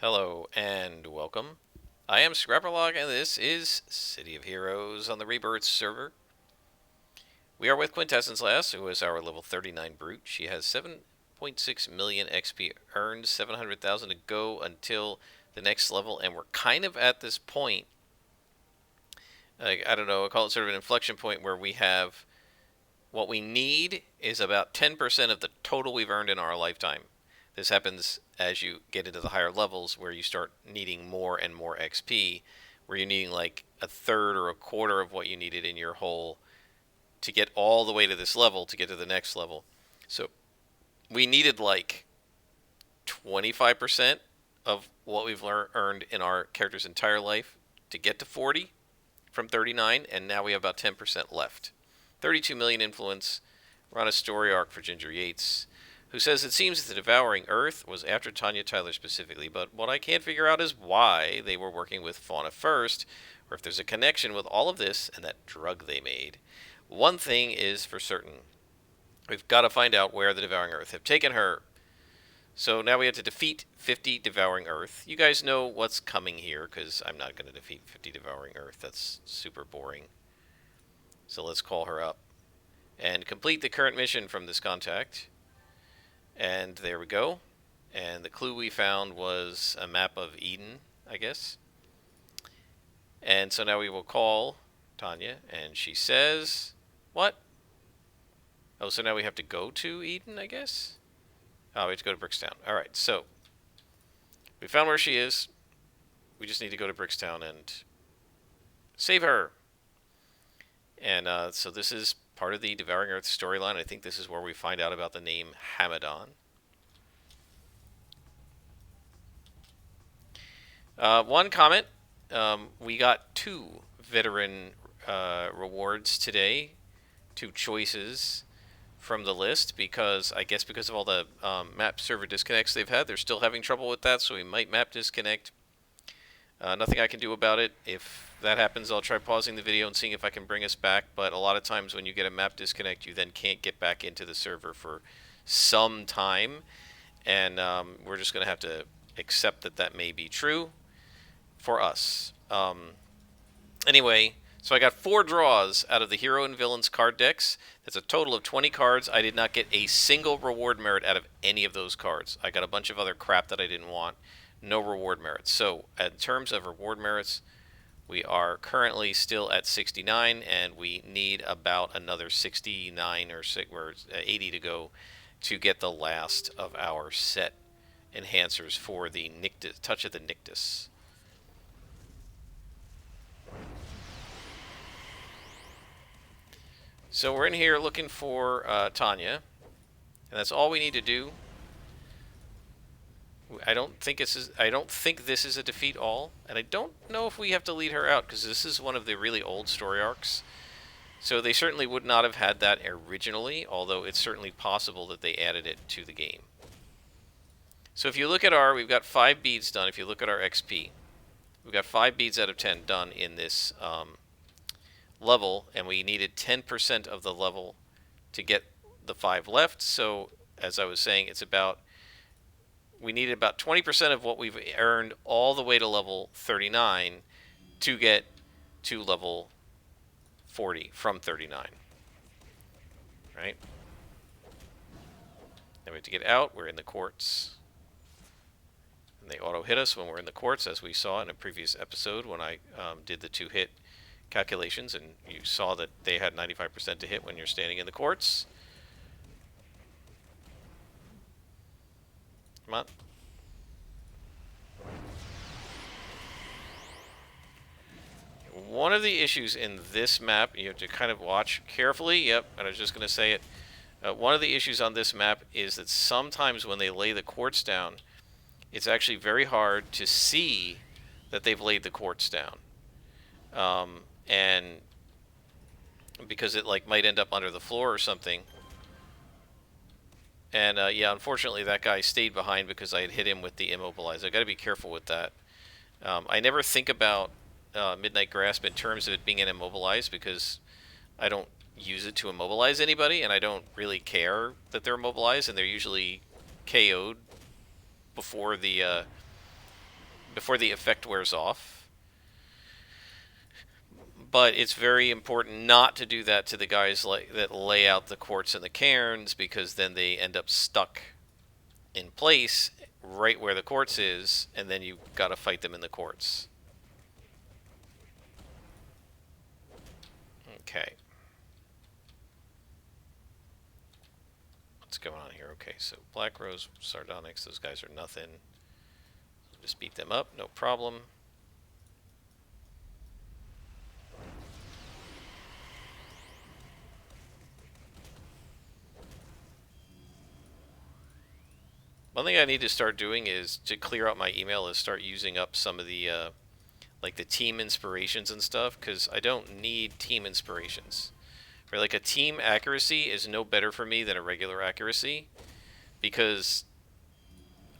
Hello and welcome. I am Scrapperlog and this is City of Heroes on the Rebirth server. We are with Quintessence last, who is our level 39 brute. She has 7.6 million XP earned, 700,000 to go until the next level, and we're kind of at this point. I don't know, I call it sort of an inflection point where we have what we need is about 10% of the total we've earned in our lifetime. This happens as you get into the higher levels where you start needing more and more XP, where you're needing like a third or a quarter of what you needed in your whole to get all the way to this level to get to the next level. So we needed like 25% of what we've earned in our character's entire life to get to 40 from 39, and now we have about 10% left. 32 million influence. We're on a story arc for Ginger Yates, who says it seems that the Devouring Earth was after Tanya Tyler specifically, but what I can't figure out is why they were working with Fauna first, or if there's a connection with all of this and that drug they made. One thing is for certain. We've got to find out where the Devouring Earth have taken her. So now we have to defeat 50 Devouring Earth. You guys know what's coming here, because I'm not going to defeat 50 Devouring Earth. That's super boring. So let's call her up and complete the current mission from this contact. And there we go. And the clue we found was a map of Eden, I guess. And so now we will call Tanya, and she says, what? Oh, so now we have to go to Eden, I guess? Oh, we have to go to Brickstown. Alright, so we found where she is. We just need to go to Brickstown and save her. And so this is part of the Devouring Earth storyline. I think this is where we find out about the name Hamadan. One comment. We got 2 veteran rewards today. 2 choices from the list because I guess because of all the map server disconnects they've had, they're still having trouble with that, so we might map disconnect. Nothing I can do about it. If that happens, I'll try pausing the video and seeing if I can bring us back, but a lot of times when you get a map disconnect, you then can't get back into the server for some time, and we're just going to have to accept that that may be true for us. Anyway, so I got 4 draws out of the Hero and Villains card decks. That's a total of 20 cards. I did not get a single reward merit out of any of those cards. I got a bunch of other crap that I didn't want. No reward merits. So, in terms of reward merits, we are currently still at 69, and we need about another 69 or 80 to go to get the last of our set enhancers for the Nictus, Touch of the Nictus. So we're in here looking for Tanya, and that's all we need to do. I don't think this is a defeat all, and I don't know if we have to lead her out because this is one of the really old story arcs. So they certainly would not have had that originally, although it's certainly possible that they added it to the game. So if you look at we've got 5 beads done. If you look at our XP, we've got 5 beads out of 10 done in this level, and we needed 10% of the level to get the 5 left. So as I was saying, we needed about 20% of what we've earned all the way to level 39 to get to level 40 from 39. Right? Then we have to get out. We're in the courts. And they auto hit us when we're in the courts, as we saw in a previous episode when I did the 2-hit calculations, and you saw that they had 95% to hit when you're standing in the courts. Come on. One of the issues in this map, you have to kind of watch carefully. Yep, and I was just going to say it. One of the issues on this map is that sometimes when they lay the quartz down, it's actually very hard to see that they've laid the quartz down. And because it might end up under the floor or something. And yeah, unfortunately that guy stayed behind because I had hit him with the immobilize. I got to be careful with that. I never think about Midnight Grasp in terms of it being an immobilize because I don't use it to immobilize anybody, and I don't really care that they're immobilized, and they're usually KO'd before the before the effect wears off. But it's very important not to do that to the guys that lay out the quartz and the cairns, because then they end up stuck in place right where the quartz is, and then you got to fight them in the quartz. Okay. What's going on here? Okay, so Black Rose, Sardonyx, those guys are nothing. Just beat them up, no problem. One thing I need to start doing is to clear out my email is start using up some of the like the team inspirations and stuff, because I don't need team inspirations. Right, like a team accuracy is no better for me than a regular accuracy, because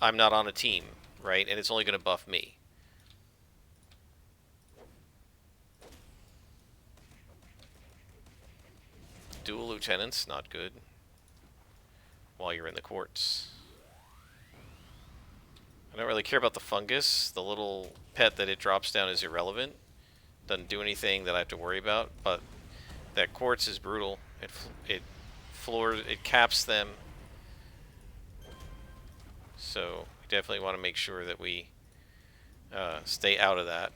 I'm not on a team, right? And it's only going to buff me. Dual lieutenants, not good. While you're in the quartz. I don't really care about the fungus. The little pet that it drops down is irrelevant. Doesn't do anything that I have to worry about, but that quartz is brutal. It floors, it caps them. So we definitely want to make sure that we stay out of that.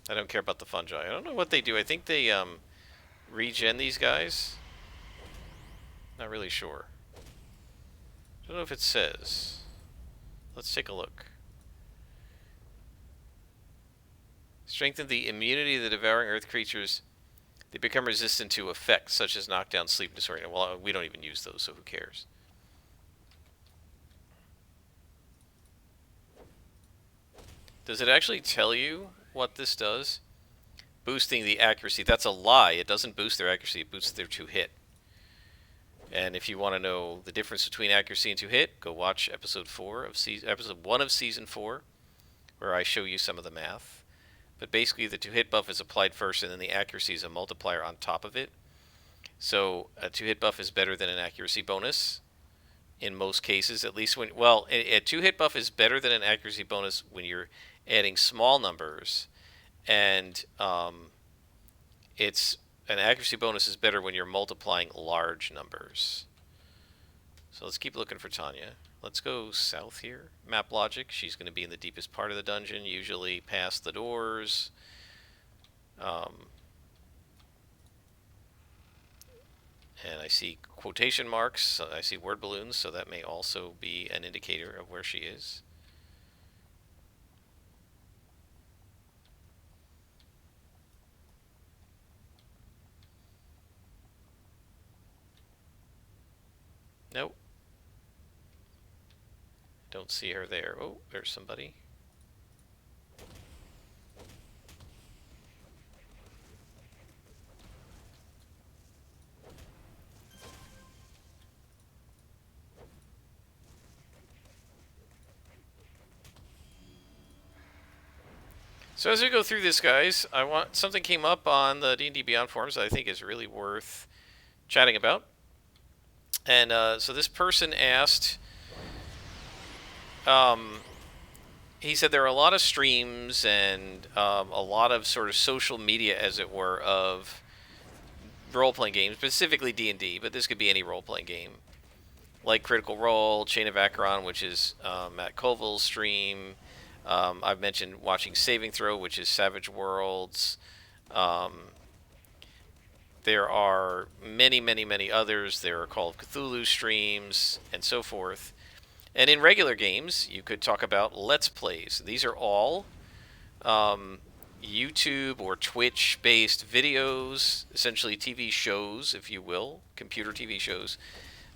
I don't care about the fungi. I don't know what they do. I think they regen these guys. Not really sure. I don't know if it says. Let's take a look. Strengthen the immunity of the devouring earth creatures. They become resistant to effects such as knockdown, sleep, disorder. Well, we don't even use those, so who cares? Does it actually tell you what this does? Boosting the accuracy. That's a lie. It doesn't boost their accuracy. It boosts their 2-hit. And if you want to know the difference between accuracy and 2-hit, go watch episode 1 of season 4, where I show you some of the math. But basically, the 2-hit buff is applied first, and then the accuracy is a multiplier on top of it. So a 2-hit buff is better than an accuracy bonus in most cases, at least when, well, a 2-hit buff is better than an accuracy bonus when you're adding small numbers, and an accuracy bonus is better when you're multiplying large numbers. So let's keep looking for Tanya. Let's go south here. Map logic. She's going to be in the deepest part of the dungeon, usually past the doors. And I see quotation marks. I see word balloons, so that may also be an indicator of where she is. Nope. Don't see her there. Oh, there's somebody. So as we go through this, guys, something came up on the D&D Beyond forums that I think is really worth chatting about. And so this person asked, he said there are a lot of streams and a lot of sort of social media, as it were, of role-playing games, specifically D&D, but this could be any role-playing game, like Critical Role, Chain of Acheron, which is Matt Colville's stream. I've mentioned watching Saving Throw, which is Savage Worlds. There are many, many, many others. There are Call of Cthulhu streams and so forth. And in regular games, you could talk about Let's Plays. These are all YouTube or Twitch-based videos, essentially TV shows, if you will, computer TV shows,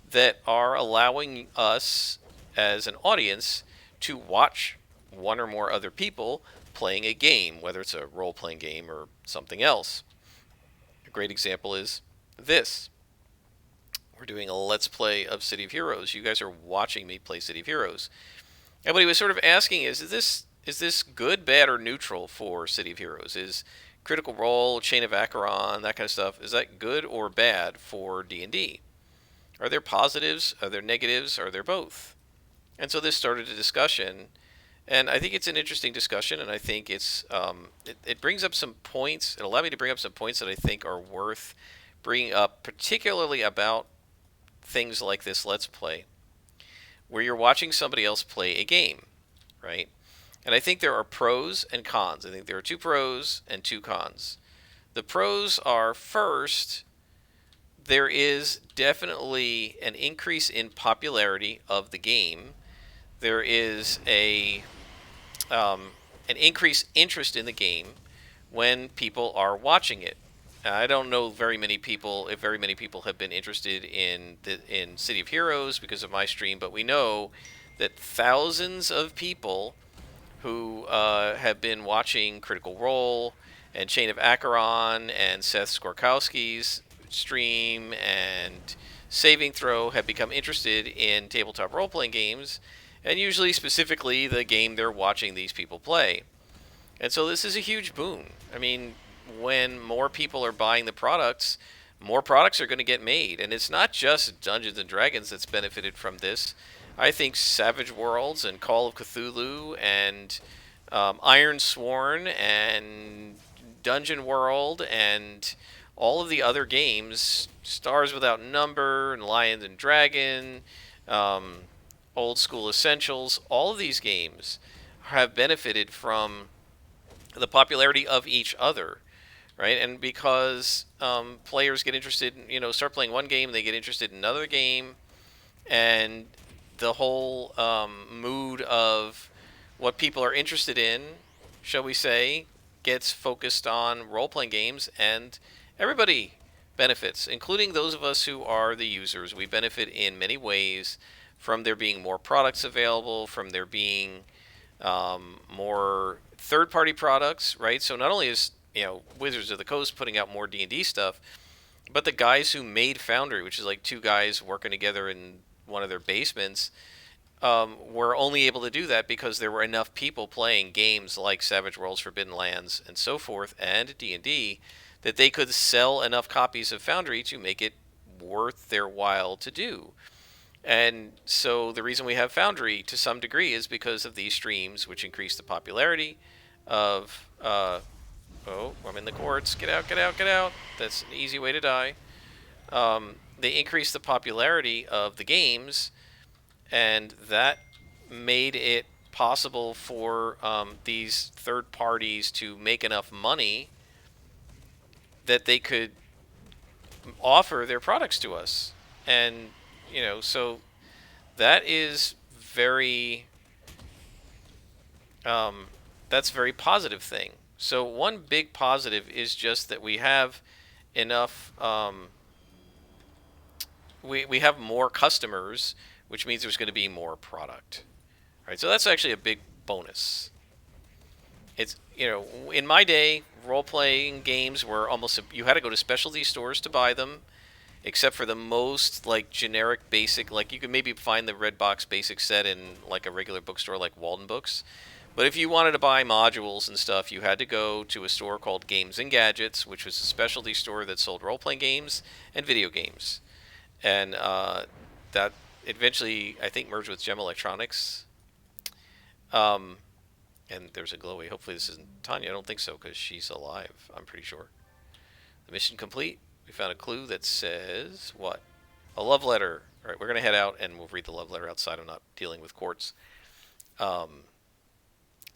that are allowing us as an audience to watch one or more other people playing a game, whether it's a role-playing game or something else. A great example is this. We're doing a Let's Play of City of Heroes. You guys are watching me play City of Heroes. And what he was sort of asking is this good, bad, or neutral for City of Heroes? Is Critical Role, Chain of Acheron, that kind of stuff, is that good or bad for D&D? Are there positives? Are there negatives? Are there both? And so this started a discussion, and I think it's an interesting discussion, and I think it brings up some points. It allowed me to bring up some points that I think are worth bringing up, particularly about things like this Let's Play, where you're watching somebody else play a game, right? And I think there are pros and cons. I think there are two pros and two cons. The pros are, first, there is definitely an increase in popularity of the game. There is an increased interest in the game when people are watching it. I don't know very many people, if very many people have been interested in City of Heroes because of my stream, but we know that thousands of people who have been watching Critical Role and Chain of Acheron and Seth Skorkowski's stream and Saving Throw have become interested in tabletop role-playing games, and usually specifically the game they're watching these people play. And so this is a huge boon. I mean, when more people are buying the products, more products are going to get made. And it's not just Dungeons and Dragons that's benefited from this. I think Savage Worlds and Call of Cthulhu and Iron Sworn and Dungeon World and all of the other games, Stars Without Number and Lions and Dragon, um, Old School Essentials, all of these games have benefited from the popularity of each other, right? And because players get interested, start playing one game, they get interested in another game, and the whole mood of what people are interested in, shall we say, gets focused on role-playing games, and everybody benefits, including those of us who are the users. We benefit in many ways from there being more products available, from there being more third-party products, right? So not only is Wizards of the Coast putting out more D&D stuff, but the guys who made Foundry, which is like two guys working together in one of their basements, were only able to do that because there were enough people playing games like Savage Worlds, Forbidden Lands, and so forth, and D&D, that they could sell enough copies of Foundry to make it worth their while to do. And so the reason we have Foundry to some degree is because of these streams, which increase the popularity of. Oh, I'm in the courts. Get out, get out, get out. That's an easy way to die. They increase the popularity of the games, and that made it possible for these third parties to make enough money that they could offer their products to us. And so that is very that's a very positive thing. So one big positive is just that we have enough we have more customers, which means there's going to be more product. Right? So that's actually a big bonus. It's in my day, role-playing games were almost you had to go to specialty stores to buy them, except for the most like generic basic, like you could maybe find the red box basic set in like a regular bookstore like Walden Books. But if you wanted to buy modules and stuff, you had to go to a store called Games and Gadgets, which was a specialty store that sold role-playing games and video games. And that eventually, I think, merged with Gem Electronics. And there's a glowway. Hopefully this isn't Tanya. I don't think so, because she's alive, I'm pretty sure. The mission complete. We found a clue that says, what? A love letter. All right, we're going to head out, and we'll read the love letter outside. I'm not dealing with courts.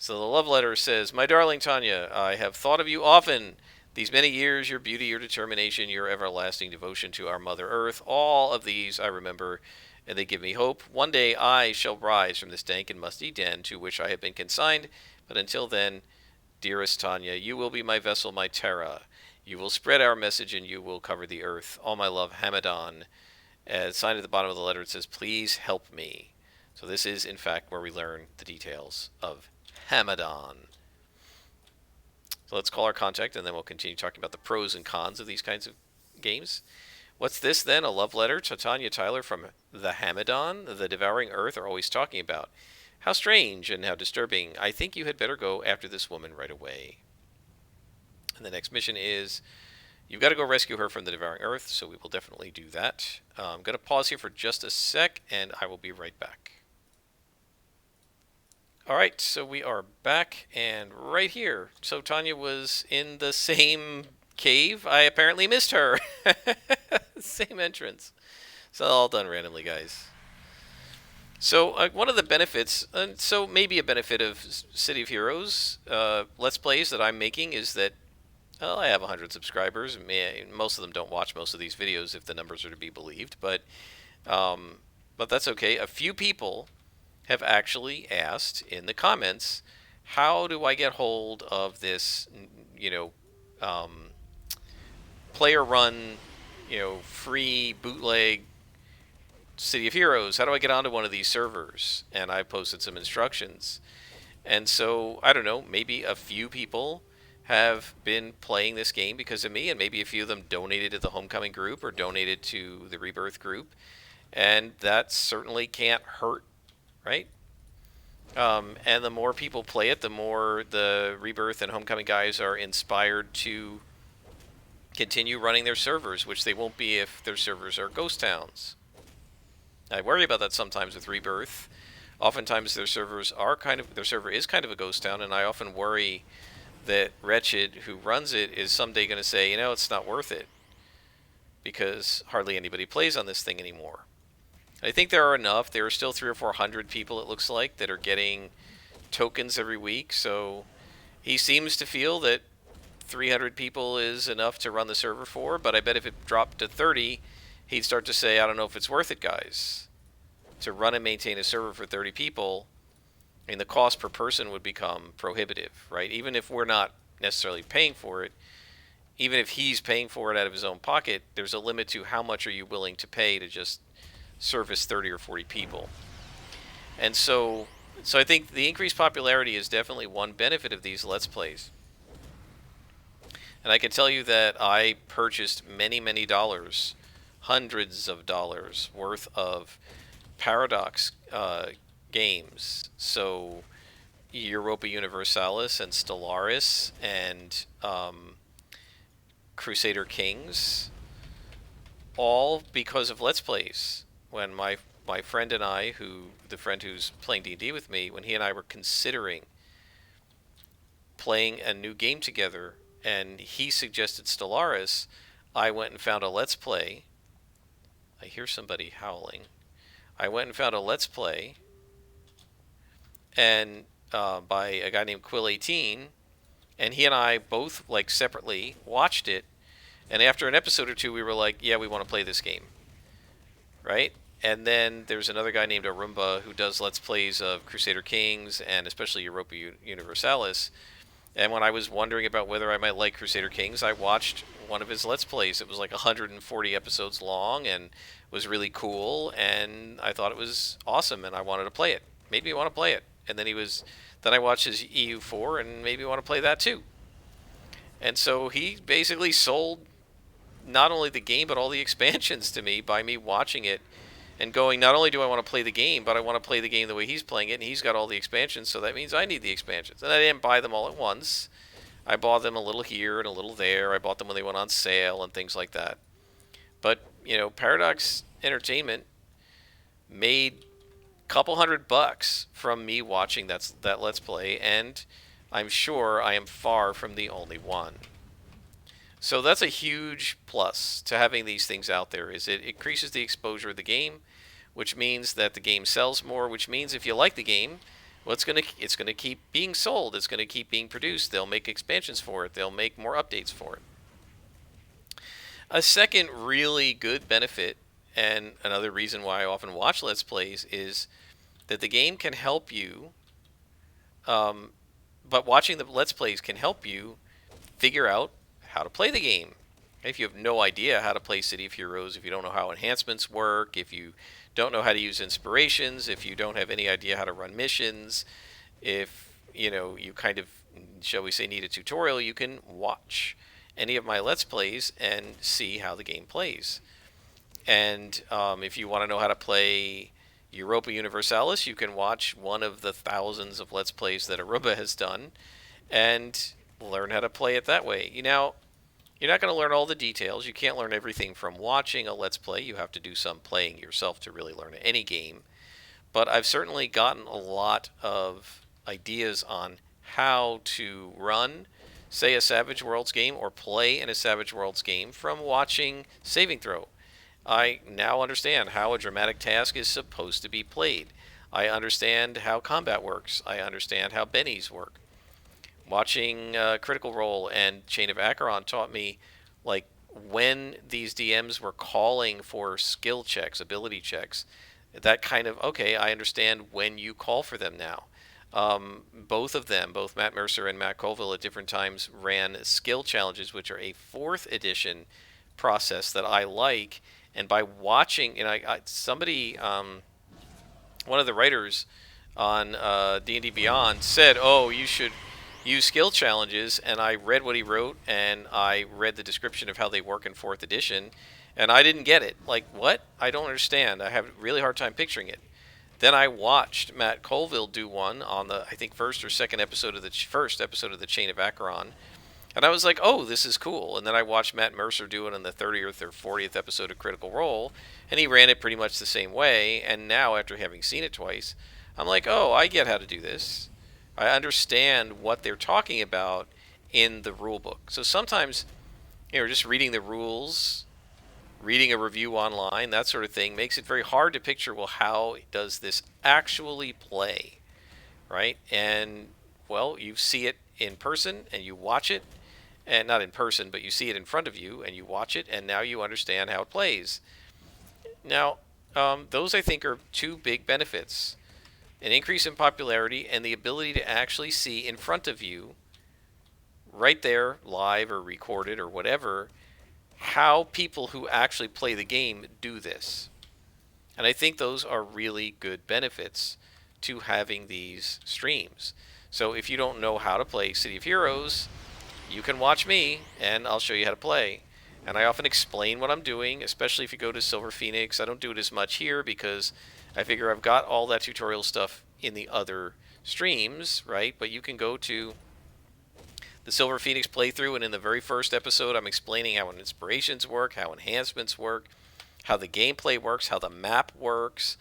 So the love letter says, "My darling Tanya, I have thought of you often. These many years, your beauty, your determination, your everlasting devotion to our Mother Earth, all of these I remember, and they give me hope. One day I shall rise from this dank and musty den to which I have been consigned, but until then, dearest Tanya, you will be my vessel, my Terra. You will spread our message, and you will cover the earth. All my love, Hamadan." As signed at the bottom of the letter, it says, "Please help me." So this is, in fact, where we learn the details of Hamadan. So let's call our contact, and then we'll continue talking about the pros and cons of these kinds of games. What's this, then? A love letter to Tanya Tyler from the Hamadan the Devouring Earth are always talking about. How strange and how disturbing. I think you had better go after this woman right away. And the next mission is, you've got to go rescue her from the Devouring Earth, so we will definitely do that. I'm going to pause here for just a sec, and I will be right back. All right, so we are back and right here. So Tanya was in the same cave. I apparently missed her. Same entrance. So all done randomly, guys. So one of the benefits, so maybe a benefit of City of Heroes Let's Plays that I'm making is that, well, I have 100 subscribers. Most of them don't watch most of these videos if the numbers are to be believed, um, but that's okay. A few people have actually asked in the comments, how do I get hold of this, you know, um, player run, free bootleg City of Heroes? How do I get onto one of these servers? And I posted some instructions. And so, I don't know, maybe a few people have been playing this game because of me, and maybe a few of them donated to the Homecoming group or donated to the Rebirth group. And that certainly can't hurt, right? And the more people play it, the more the Rebirth and Homecoming guys are inspired to continue running their servers, which they won't be if their servers are ghost towns. I worry about that sometimes with Rebirth. Oftentimes their server is kind of a ghost town, and I often worry that Wretched, who runs it, is someday going to say, it's not worth it because hardly anybody plays on this thing anymore. I think there are enough. There are still 300 or 400 people, it looks like, that are getting tokens every week. So he seems to feel that 300 people is enough to run the server for. But I bet if it dropped to 30, he'd start to say, I don't know if it's worth it, guys. To run and maintain a server for 30 people, the cost per person would become prohibitive, right? Even if we're not necessarily paying for it, even if he's paying for it out of his own pocket, there's a limit to how much are you willing to pay to just service 30 or 40 people. And so I think the increased popularity is definitely one benefit of these Let's Plays. And I can tell you that I purchased many, many dollars, hundreds of dollars worth of Paradox games. So Europa Universalis and Stellaris and Crusader Kings, all because of Let's Plays. When my friend and I, the friend who's playing D&D with me, when he and I were considering playing a new game together, and he suggested Stellaris, I went and found a Let's Play. I hear somebody howling. I went and found a Let's Play, and by a guy named Quill18, and he and I both, separately watched it, and after an episode or two, we were like, yeah, we want to play this game. Right? And then there's another guy named Arumba who does Let's Plays of Crusader Kings and especially Europa Universalis. And when I was wondering about whether I might like Crusader Kings, I watched one of his Let's Plays. It was like 140 episodes long and was really cool, and I thought it was awesome, and I wanted to play it. Made me want to play it. And then I watched his EU4 and made me want to play that too. And so he basically sold not only the game but all the expansions to me by me watching it and going, not only do I want to play the game, but I want to play the game the way he's playing it, and he's got all the expansions, so that means I need the expansions. And I didn't buy them all at once. I bought them a little here and a little there. I bought them when they went on sale and things like that. But, Paradox Entertainment made a couple $100 from me watching that Let's Play, and I'm sure I am far from the only one. So that's a huge plus to having these things out there, is it increases the exposure of the game, which means that the game sells more, which means if you like the game, well, it's gonna keep being sold, it's gonna keep being produced, they'll make expansions for it, they'll make more updates for it. A second really good benefit, and another reason why I often watch Let's Plays, is that the game can help you, but watching the Let's Plays can help you figure out how to play the game. If you have no idea how to play City of Heroes, if you don't know how enhancements work, if you don't know how to use inspirations, if you don't have any idea how to run missions, if you kind of, shall we say, need a tutorial, you can watch any of my Let's Plays and see how the game plays. And if you want to know how to play Europa Universalis, you can watch one of the thousands of Let's Plays that Aruba has done and learn how to play it that way. You're not going to learn all the details. You can't learn everything from watching a Let's Play. You have to do some playing yourself to really learn any game. But I've certainly gotten a lot of ideas on how to run, say, a Savage Worlds game or play in a Savage Worlds game from watching Saving Throw. I now understand how a dramatic task is supposed to be played. I understand how combat works. I understand how bennies work. Watching Critical Role and Chain of Acheron taught me, like, when these DMs were calling for skill checks, ability checks, that kind of, okay, I understand when you call for them now. Both of them, both Matt Mercer and Matt Colville, at different times ran skill challenges, which are a fourth edition process that I like. And by watching, and somebody, one of the writers on D&D Beyond said, "Oh, you should use skill challenges." And I read what he wrote, and I read the description of how they work in fourth edition, and I didn't get it. Like, what? I don't understand. I have a really hard time picturing it. Then I watched Matt Colville do one on the, I think, first or second episode of the first episode of the Chain of Acheron, and I was like, "Oh, this is cool." And then I watched Matt Mercer do it on the 30th or 40th episode of Critical Role, and he ran it pretty much the same way. And now, after having seen it twice, I'm like, "Oh, I get how to do this. I understand what they're talking about in the rule book." So sometimes, just reading the rules, reading a review online, that sort of thing, makes it very hard to picture, well, how does this actually play, right? And, well, you see it in person and you watch it, and not in person, but you see it in front of you and you watch it, and now you understand how it plays. Now, those, I think, are two big benefits: an increase in popularity and the ability to actually see in front of you, right there, live or recorded or whatever, how people who actually play the game do this. And I think those are really good benefits to having these streams. So if you don't know how to play City of Heroes, you can watch me and I'll show you how to play. And I often explain what I'm doing, especially if you go to Silver Phoenix. I don't do it as much here because I figure I've got all that tutorial stuff in the other streams, right? But you can go to the Silver Phoenix playthrough, and in the very first episode, I'm explaining how inspirations work, how enhancements work, how the gameplay works, how the map works.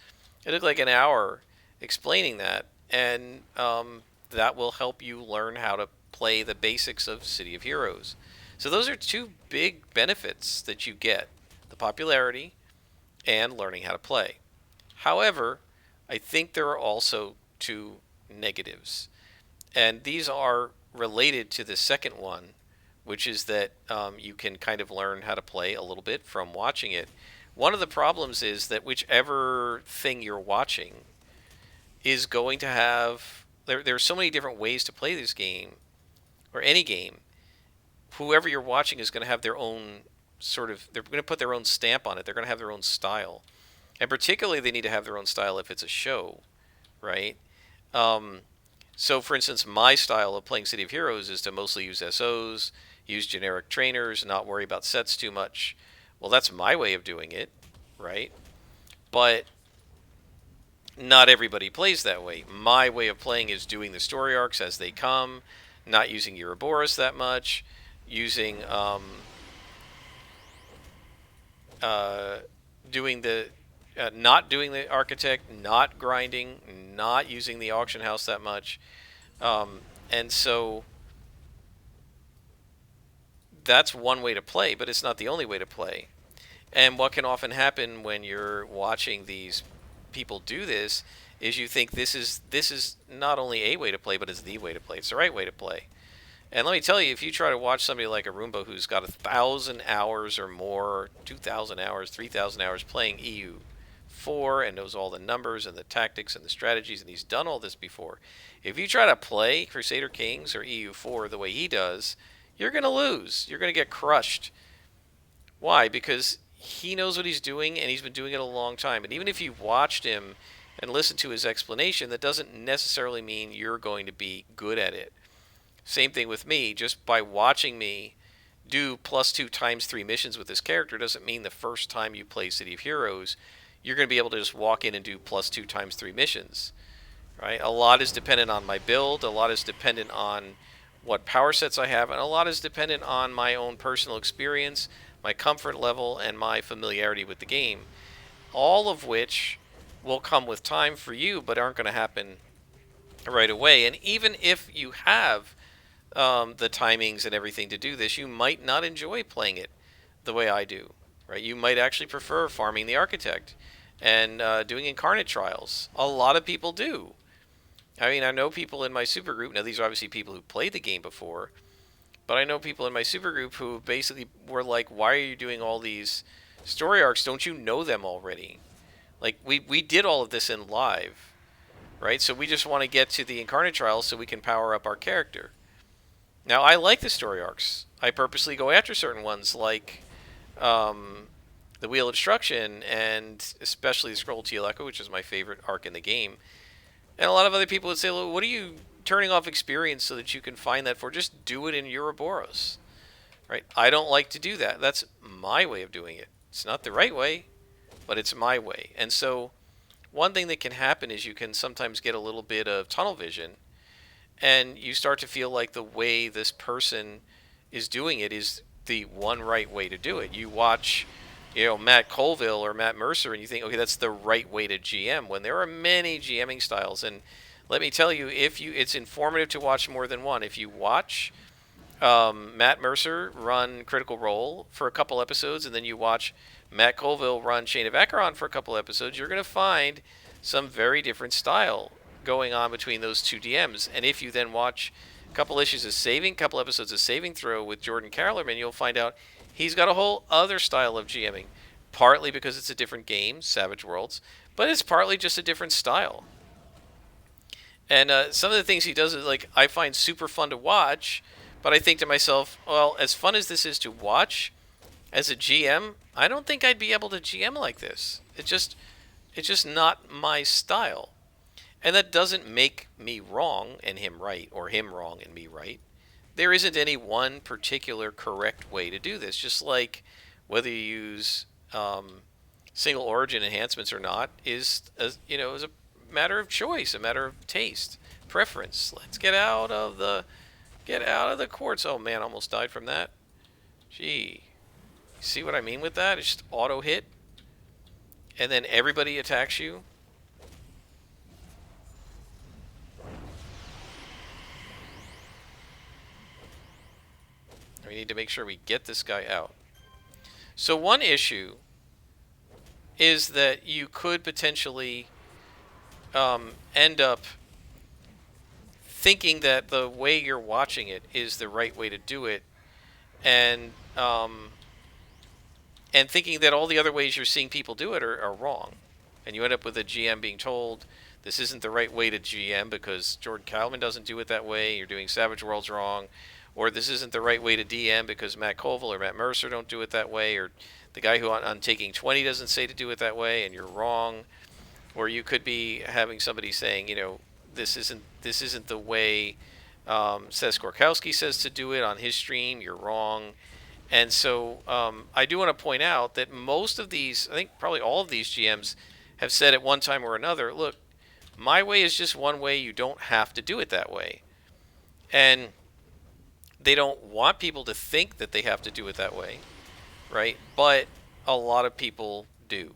It took like an hour explaining that, and that will help you learn how to play the basics of City of Heroes. So those are two big benefits that you get: the popularity and learning how to play. However, I think there are also two negatives, and these are related to the second one, which is that you can kind of learn how to play a little bit from watching it. One of the problems is that whichever thing you're watching is going to have, there are so many different ways to play this game, or any game. Whoever you're watching is going to have their own they're going to put their own stamp on it. They're going to have their own style. And particularly they need to have their own style if it's a show, right? So, for instance, my style of playing City of Heroes is to mostly use SOs, use generic trainers, not worry about sets too much. Well, that's my way of doing it, right? But not everybody plays that way. My way of playing is doing the story arcs as they come, not using Ouroboros that much, using doing the not doing the architect, not grinding, not using the auction house that much, and so that's one way to play, but it's not the only way to play. And what can often happen when you're watching these people do this is you think this is not only a way to play, but it's the way to play. It's the right way to play. And let me tell you, if you try to watch somebody like a Roomba who's got 1,000 hours or more, 2,000 hours, 3,000 hours playing EU4 and knows all the numbers and the tactics and the strategies, and he's done all this before, if you try to play Crusader Kings or EU4 the way he does, you're going to lose. You're going to get crushed. Why? Because he knows what he's doing, and he's been doing it a long time. And even if you've watched him and listened to his explanation, that doesn't necessarily mean you're going to be good at it. Same thing with me. Just by watching me do +2 times 3 missions with this character doesn't mean the first time you play City of Heroes, you're going to be able to just walk in and do +2 times 3 missions. Right? A lot is dependent on my build, a lot is dependent on what power sets I have, and a lot is dependent on my own personal experience, my comfort level, and my familiarity with the game. All of which will come with time for you, but aren't going to happen right away. And even if you have the timings and everything to do this, you might not enjoy playing it the way I do, right? You might actually prefer farming the architect and doing incarnate trials. A lot of people do. I mean, I know people in my supergroup. Now, these are obviously people who played the game before, but I know people in my supergroup who basically were like, "Why are you doing all these story arcs? Don't you know them already?" Like we did all of this in live, right? So we just want to get to the incarnate trials so we can power up our character. Now, I like the story arcs. I purposely go after certain ones, like the Wheel of Destruction, and especially the Scroll Teal Echo, which is my favorite arc in the game. And a lot of other people would say, well, what are you turning off experience so that you can find that for? Just do it in Ouroboros, right? I don't like to do that. That's my way of doing it. It's not the right way, but it's my way. And so one thing that can happen is you can sometimes get a little bit of tunnel vision, and you start to feel like the way this person is doing it is the one right way to do it. You watch, Matt Colville or Matt Mercer, and you think, okay, that's the right way to GM. When there are many GMing styles, and let me tell you, it's informative to watch more than one. If you watch Matt Mercer run Critical Role for a couple episodes, and then you watch Matt Colville run Chain of Acheron for a couple episodes, you're going to find some very different style going on between those two DMs. And if you then watch a couple episodes of Saving Throw with Jordan Kellerman, you'll find out he's got a whole other style of GMing, partly because it's a different game, Savage Worlds, but it's partly just a different style. And some of the things he does is like I find super fun to watch, but I think to myself, well, as fun as this is to watch, as a GM, I don't think I'd be able to GM like this. It's just not my style. And that doesn't make me wrong and him right, or him wrong and me right. There isn't any one particular correct way to do this. Just like whether you use single origin enhancements or not is is a matter of choice, a matter of taste, preference. Let's get out of the quartz. Oh man, I almost died from that. Gee, see what I mean with that? It's just auto hit, and then everybody attacks you. We need to make sure we get this guy out. So one issue is that you could potentially end up thinking that the way you're watching it is the right way to do it, and thinking that all the other ways you're seeing people do it are wrong. And you end up with a GM being told, this isn't the right way to GM because Jordan Kalman doesn't do it that way, you're doing Savage Worlds wrong. Or this isn't the right way to DM because Matt Colville or Matt Mercer don't do it that way. Or the guy who on Taking 20 doesn't say to do it that way and you're wrong. Or you could be having somebody saying, this isn't the way Seth Gorkowski says to do it on his stream, you're wrong. And so I do want to point out that most of these, I think probably all of these GMs have said at one time or another, look, my way is just one way, you don't have to do it that way. And they don't want people to think that they have to do it that way, right? But a lot of people do.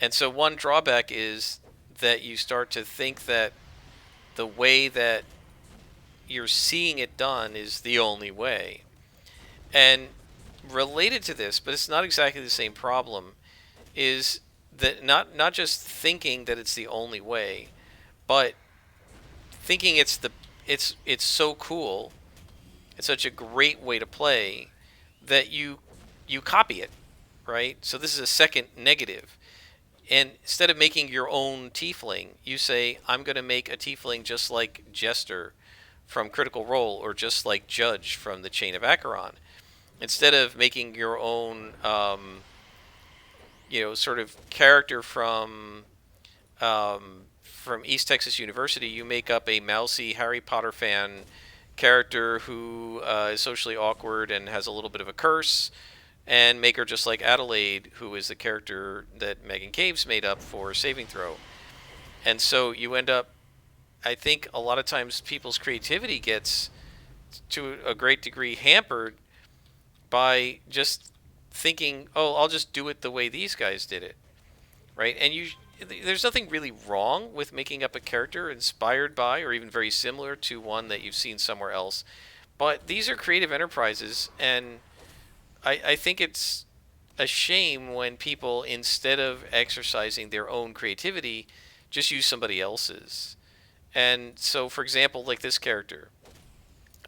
And so one drawback is that you start to think that the way that you're seeing it done is the only way. And related to this, but it's not exactly the same problem, is that not just thinking that it's the only way, but thinking it's so cool, it's such a great way to play that you copy it, right? So this is a second negative. And instead of making your own tiefling, you say, I'm going to make a tiefling just like Jester from Critical Role, or just like Judge from the Chain of Acheron. Instead of making your own, sort of character from East Texas University, you make up a mousy Harry Potter fan character who is socially awkward and has a little bit of a curse, and make her just like Adelaide, who is the character that Megan Caves made up for Saving Throw. And so you end up, I think a lot of times people's creativity gets to a great degree hampered by just thinking, oh, I'll just do it the way these guys did it, right? And there's nothing really wrong with making up a character inspired by or even very similar to one that you've seen somewhere else. But these are creative enterprises, and I think it's a shame when people, instead of exercising their own creativity, just use somebody else's. And so, for example, like this character,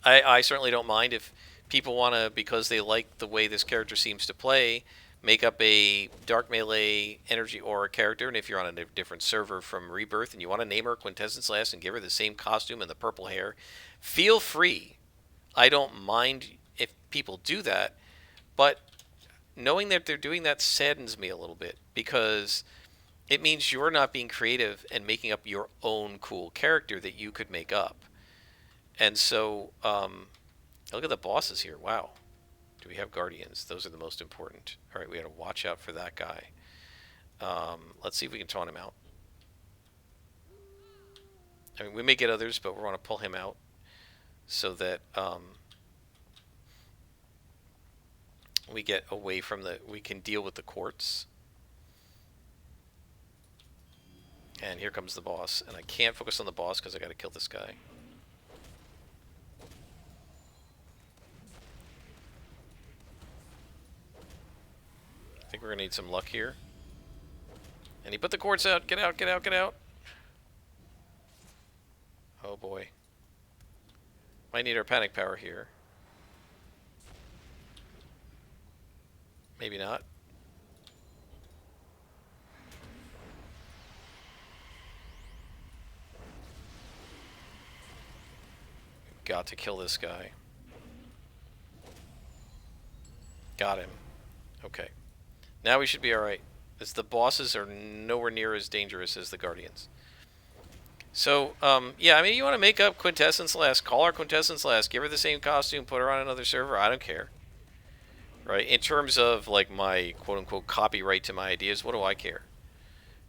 I certainly don't mind if people want to, because they like the way this character seems to play, make up a Dark Melee Energy Aura character. And if you're on a different server from Rebirth and you want to name her Quintessence last and give her the same costume and the purple hair, feel free. I don't mind if people do that, but knowing that they're doing that saddens me a little bit, because it means you're not being creative and making up your own cool character that you could make up. And so, look at the bosses here. Wow. Do we have guardians? Those are the most important. All right, we got to watch out for that guy. Let's see if we can taunt him out. I mean, we may get others, but we want to pull him out so that we get away from we can deal with the quartz. And here comes the boss. And I can't focus on the boss because I got to kill this guy. I think we're going to need some luck here. And he put the quartz out. Get out, get out, get out. Oh boy. Might need our panic power here. Maybe not. We've got to kill this guy. Got him. Okay. Now we should be alright. As the bosses are nowhere near as dangerous as the guardians. So, yeah, I mean, you want to make up Quintessence last, call her Quintessence last, give her the same costume, put her on another server, I don't care. Right? In terms of, like, my quote-unquote copyright to my ideas, what do I care?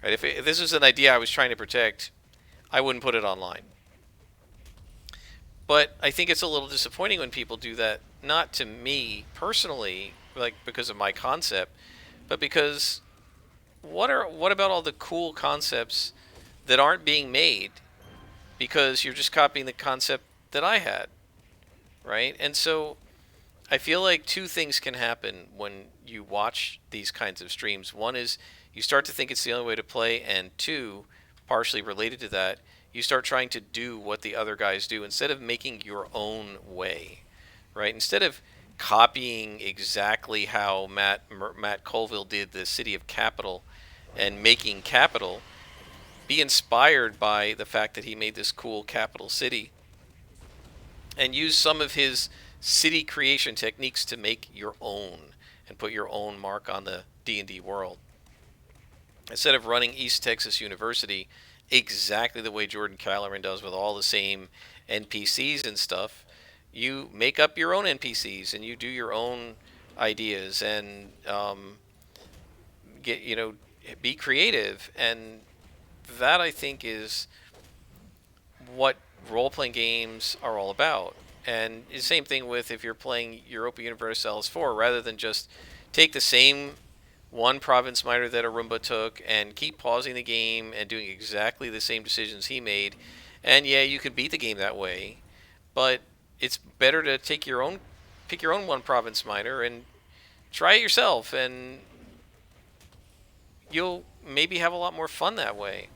Right? If this was an idea I was trying to protect, I wouldn't put it online. But I think it's a little disappointing when people do that, not to me personally, like, because of my concept, but because what about all the cool concepts that aren't being made because you're just copying the concept that I had, right? And so I feel like two things can happen when you watch these kinds of streams. One is you start to think it's the only way to play, and two, partially related to that, you start trying to do what the other guys do instead of making your own way, right? Instead of copying exactly how Matt Colville did the City of Capital and making Capital, be inspired by the fact that he made this cool capital city and use some of his city creation techniques to make your own and put your own mark on the D&D world. Instead of running East Texas University exactly the way Jordan Calleran does with all the same NPCs and stuff, you make up your own NPCs and you do your own ideas and be creative. And that, I think, is what role-playing games are all about. And the same thing with if you're playing Europa Universalis 4, rather than just take the same one province miner that Arumba took and keep pausing the game and doing exactly the same decisions he made. And yeah, you could beat the game that way, but it's better to pick your own one province miner and try it yourself, and you'll maybe have a lot more fun that way.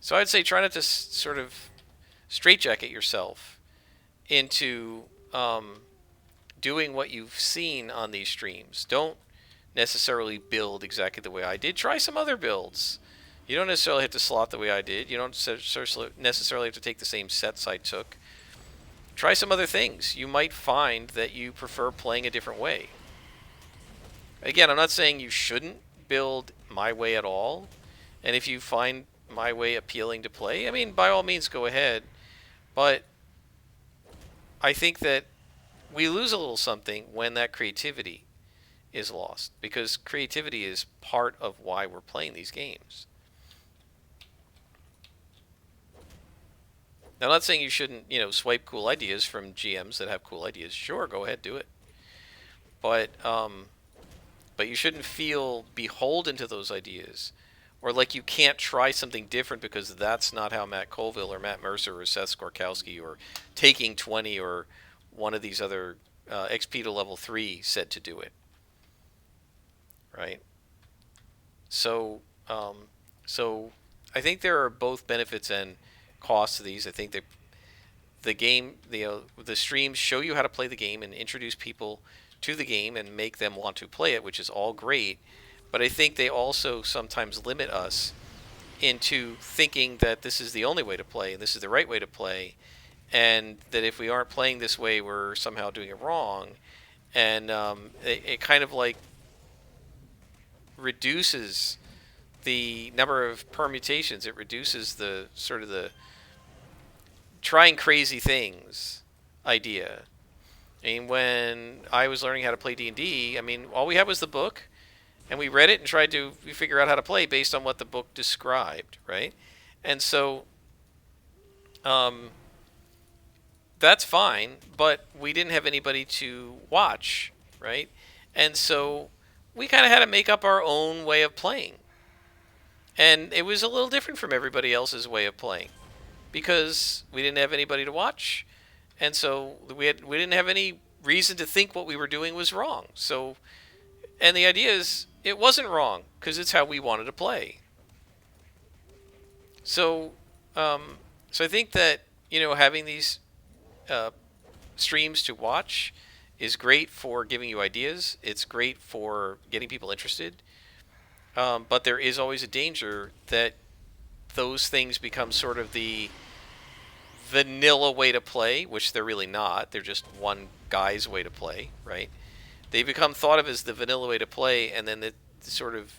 So I'd say try not to sort of straitjacket yourself into doing what you've seen on these streams. Don't necessarily build exactly the way I did. Try some other builds. You don't necessarily have to slot the way I did. You don't necessarily have to take the same sets I took. Try some other things. You might find that you prefer playing a different way. Again, I'm not saying you shouldn't build my way at all. And if you find my way appealing to play, I mean, by all means, go ahead. But I think that we lose a little something when that creativity is lost, because creativity is part of why we're playing these games. Now, I'm not saying you shouldn't, swipe cool ideas from GMs that have cool ideas. Sure, go ahead, do it. But you shouldn't feel beholden to those ideas or like you can't try something different because that's not how Matt Colville or Matt Mercer or Seth Skorkowski or Taking 20 or one of these other XP to level 3 said to do it, right? So, so I think there are both benefits and costs to these. I think that the game, the streams show you how to play the game and introduce people to the game and make them want to play it, which is all great. But I think they also sometimes limit us into thinking that this is the only way to play and this is the right way to play, and that if we aren't playing this way, we're somehow doing it wrong. And it kind of like reduces the number of permutations. It reduces the sort of the trying crazy things idea. I mean, when I was learning how to play D&D, I mean, all we had was the book, and we read it and tried to figure out how to play based on what the book described, right? And so that's fine, but we didn't have anybody to watch, right? And so we kind of had to make up our own way of playing. And it was a little different from everybody else's way of playing because we didn't have anybody to watch. And so we didn't have any reason to think what we were doing was wrong. So, and the idea is it wasn't wrong because it's how we wanted to play. So, so I think that, you know, having these streams to watch is great for giving you ideas. It's great for getting people interested. But there is always a danger that those things become sort of the vanilla way to play, which they're really not. They're just one guy's way to play, right? They become thought of as the vanilla way to play, and then it sort of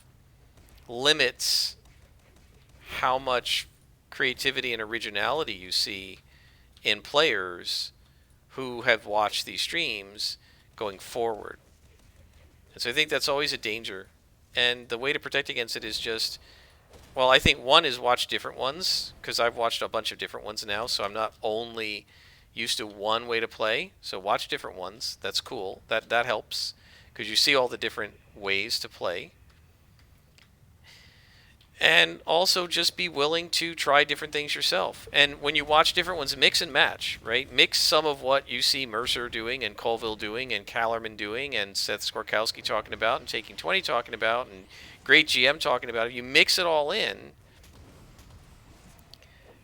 limits how much creativity and originality you see in players who have watched these streams going forward. And so I think that's always a danger. And the way to protect against it is just, well, I think one is watch different ones, because I've watched a bunch of different ones now, so I'm not only used to one way to play. So watch different ones. That's cool. That helps, because you see all the different ways to play. And also just be willing to try different things yourself. And when you watch different ones, mix and match, right? Mix some of what you see Mercer doing and Colville doing and Callerman doing and Seth Skorkowski talking about and Taking 20 talking about and Great GM talking about. If you mix it all in,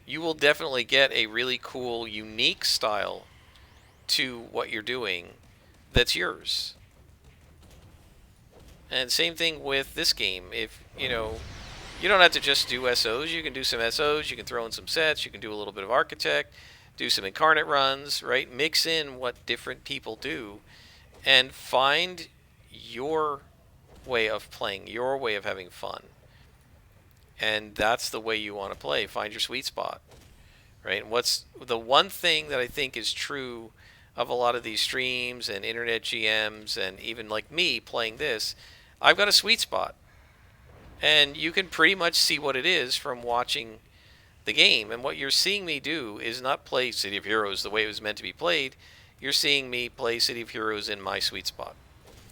you will definitely get a really cool, unique style to what you're doing that's yours. And same thing with this game. If, you know, you don't have to just do SOs. You can do some SOs. You can throw in some sets. You can do a little bit of Architect, do some Incarnate runs, right? Mix in what different people do and find your way of playing, your way of having fun. And that's the way you want to play. Find your sweet spot, right? And what's the one thing that I think is true of a lot of these streams and internet GMs and even like me playing this, I've got a sweet spot. And you can pretty much see what it is from watching the game. And what you're seeing me do is not play City of Heroes the way it was meant to be played. You're seeing me play City of Heroes in my sweet spot.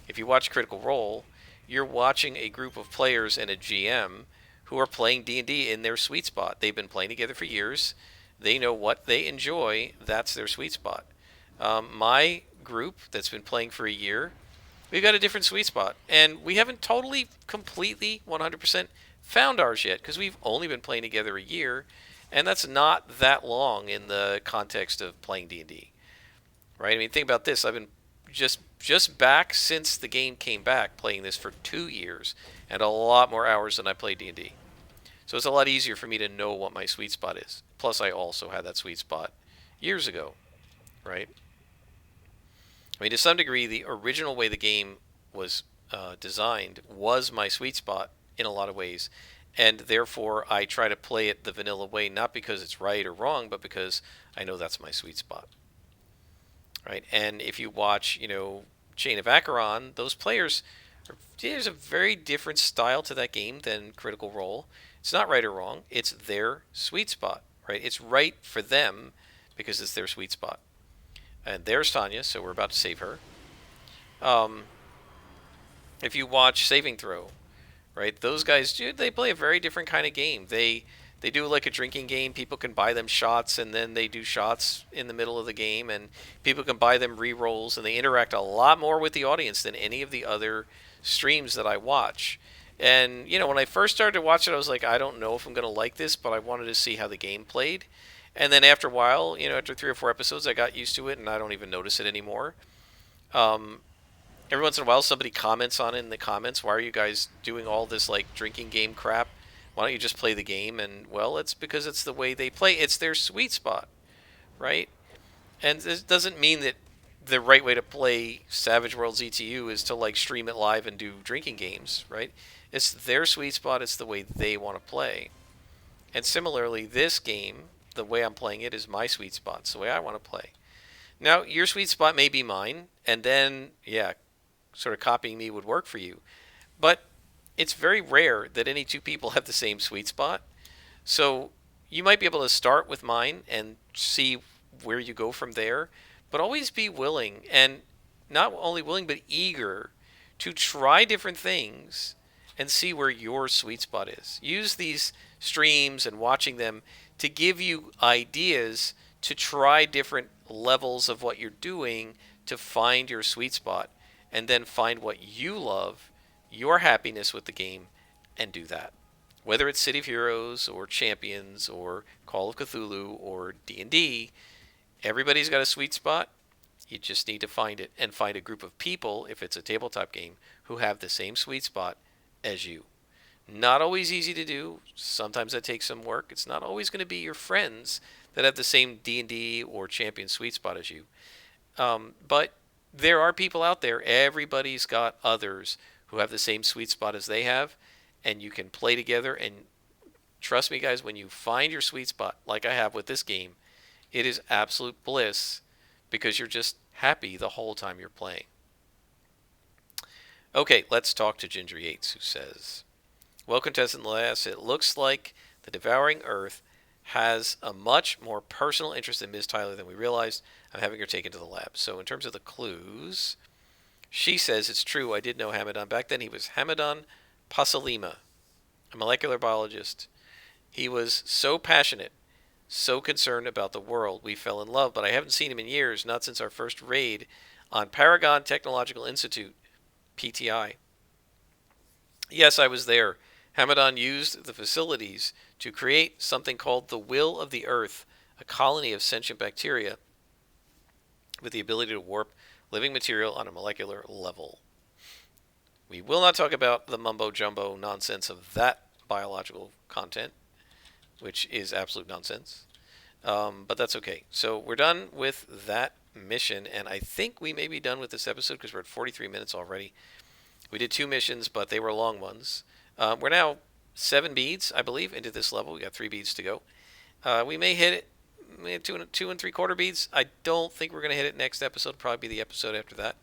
If you watch Critical Role, you're watching a group of players and a GM who are playing D&D in their sweet spot. They've been playing together for years. They know what they enjoy. That's their sweet spot. My group that's been playing for a year, we've got a different sweet spot. And we haven't totally, completely, 100% found ours yet because we've only been playing together a year. And that's not that long in the context of playing D&D. Right? I mean, think about this. I've been just back since the game came back playing this for 2 years and a lot more hours than I played D&D. So it's a lot easier for me to know what my sweet spot is. Plus, I also had that sweet spot years ago, right? I mean, to some degree, the original way the game was designed was my sweet spot in a lot of ways. And therefore, I try to play it the vanilla way, not because it's right or wrong, but because I know that's my sweet spot. Right? And if you watch, you know, Chain of Acheron, those players, there's a very different style to that game than Critical Role. It's not right or wrong. It's their sweet spot, right? It's right for them because it's their sweet spot. And there's Tanya, so we're about to save her. If you watch Saving Throw, right? Those guys, dude, they play a very different kind of game. They do like a drinking game. People can buy them shots, and then they do shots in the middle of the game, and people can buy them re-rolls, and they interact a lot more with the audience than any of the other streams that I watch. And when I first started to watch it, I was like, I don't know if I'm gonna like this, but I wanted to see how the game played. And then after a while, after 3 or 4 episodes, I got used to it, and I don't even notice it anymore. Um, every once in a while somebody comments on it in the comments, why are you guys doing all this like drinking game crap? Why don't you just play the game? And well, it's because it's the way they play. It's their sweet spot, right? And this doesn't mean that the right way to play Savage Worlds ETU is to like stream it live and do drinking games, right? It's their sweet spot. It's the way they want to play. And similarly, this game, the way I'm playing it is my sweet spot. It's the way I want to play. Now, your sweet spot may be mine, and then, yeah, sort of copying me would work for you. But it's very rare that any two people have the same sweet spot. So you might be able to start with mine and see where you go from there, but always be willing, and not only willing but eager to try different things and see where your sweet spot is. Use these streams and watching them to give you ideas to try different levels of what you're doing to find your sweet spot, and then find what you love, your happiness with the game, and do that. Whether it's City of Heroes or Champions or Call of Cthulhu or D&D, everybody's got a sweet spot. You just need to find it, and find a group of people, if it's a tabletop game, who have the same sweet spot as you. Not always easy to do. Sometimes that takes some work. It's not always going to be your friends that have the same D&D or Champion sweet spot as you. But there are people out there. Everybody's got others who have the same sweet spot as they have, and you can play together. And trust me, guys, when you find your sweet spot, like I have with this game, it is absolute bliss, because you're just happy the whole time you're playing. Okay, let's talk to Ginger Yates, who says, well, Quintessence Lass, it looks like the Devouring Earth has a much more personal interest in Ms. Tyler than we realized. I'm having her taken to the lab. So in terms of the clues, she says it's true. I did know Hamadon. Back then he was Hamadon Pasalima, a molecular biologist. He was so passionate, so concerned about the world. We fell in love, but I haven't seen him in years, not since our first raid on Paragon Technological Institute, PTI. Yes, I was there. Hamadon used the facilities to create something called the Will of the Earth, a colony of sentient bacteria with the ability to warp living material on a molecular level. We will not talk about the mumbo-jumbo nonsense of that biological content, which is absolute nonsense. But that's okay. So we're done with that mission, and I think we may be done with this episode because we're at 43 minutes already. We did 2 missions, but they were long ones. We're now 7 beads, I believe, into this level. We got 3 beads to go. We may hit it. 2 3/4 beads. I don't think we're going to hit it next episode. Probably be the episode after that.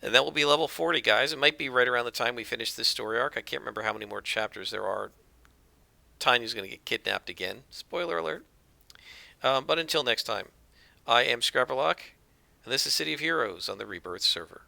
And that will be level 40, guys. It might be right around the time we finish this story arc. I can't remember how many more chapters there are. Tanya's going to get kidnapped again. Spoiler alert. But until next time, I am Scrapperlock, and this is City of Heroes on the Rebirth server.